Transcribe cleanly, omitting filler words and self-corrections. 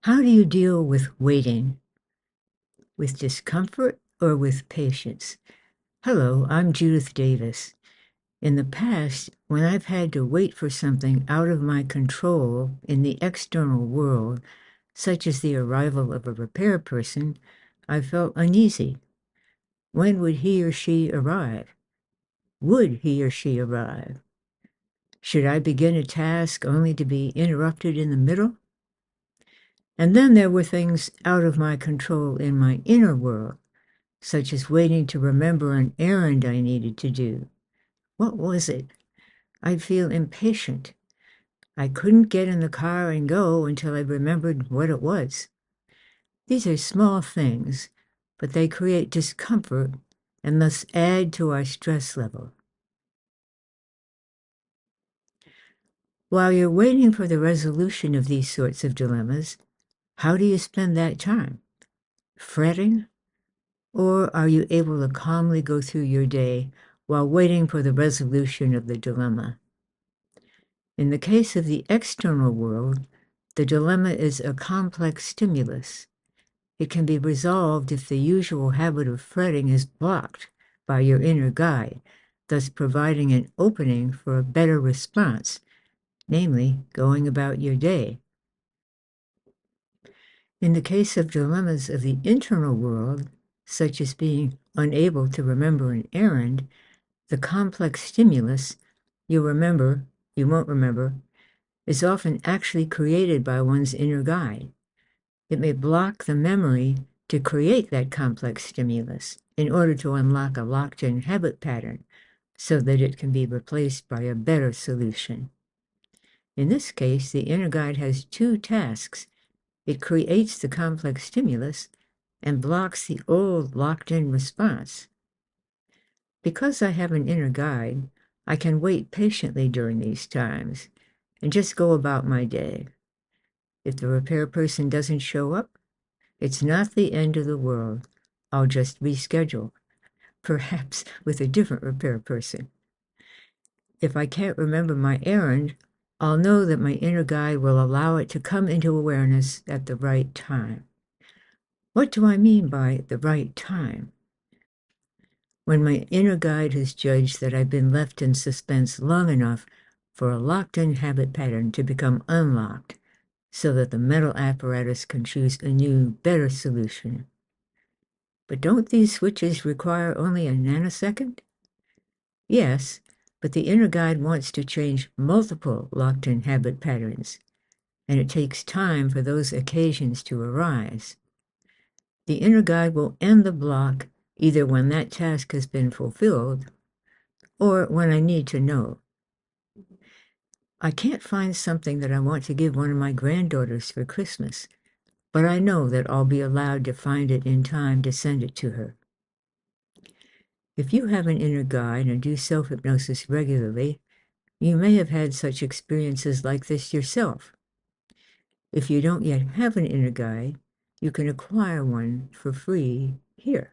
How do you deal with waiting? With discomfort or with patience? Hello, I'm Judith Davis. In the past, when I've had to wait for something out of my control in the external world, such as the arrival of a repair person, I felt uneasy. When would he or she arrive? Would he or she arrive? Should I begin a task only to be interrupted in the middle? And then there were things out of my control in my inner world, such as waiting to remember an errand I needed to do. What was it? I'd feel impatient. I couldn't get in the car and go until I remembered what it was. These are small things, but they create discomfort and thus add to our stress level. While you're waiting for the resolution of these sorts of dilemmas, how do you spend that time? Fretting? Or are you able to calmly go through your day while waiting for the resolution of the dilemma? In the case of the external world, the dilemma is a complex stimulus. It can be resolved if the usual habit of fretting is blocked by your inner guide, thus providing an opening for a better response, namely, going about your day. In the case of dilemmas of the internal world, such as being unable to remember an errand, the complex stimulus, you won't remember, is often actually created by one's inner guide. It may block the memory to create that complex stimulus in order to unlock a locked-in habit pattern so that it can be replaced by a better solution. In this case, the inner guide has two tasks. It creates the complex stimulus and blocks the old locked-in response. Because I have an inner guide, I can wait patiently during these times and just go about my day. If the repair person doesn't show up, it's not the end of the world. I'll just reschedule, perhaps with a different repair person. If I can't remember my errand, I'll know that my inner guide will allow it to come into awareness at the right time. What do I mean by the right time? When my inner guide has judged that I've been left in suspense long enough for a locked-in habit pattern to become unlocked, so that the mental apparatus can choose a new, better solution. But don't these switches require only a nanosecond? Yes, but the inner guide wants to change multiple locked-in habit patterns, and it takes time for those occasions to arise. The inner guide will end the block either when that task has been fulfilled or when I need to know. I can't find something that I want to give one of my granddaughters for Christmas, but I know that I'll be allowed to find it in time to send it to her. If you have an inner guide and do self-hypnosis regularly, you may have had such experiences like this yourself. If you don't yet have an inner guide, you can acquire one for free here.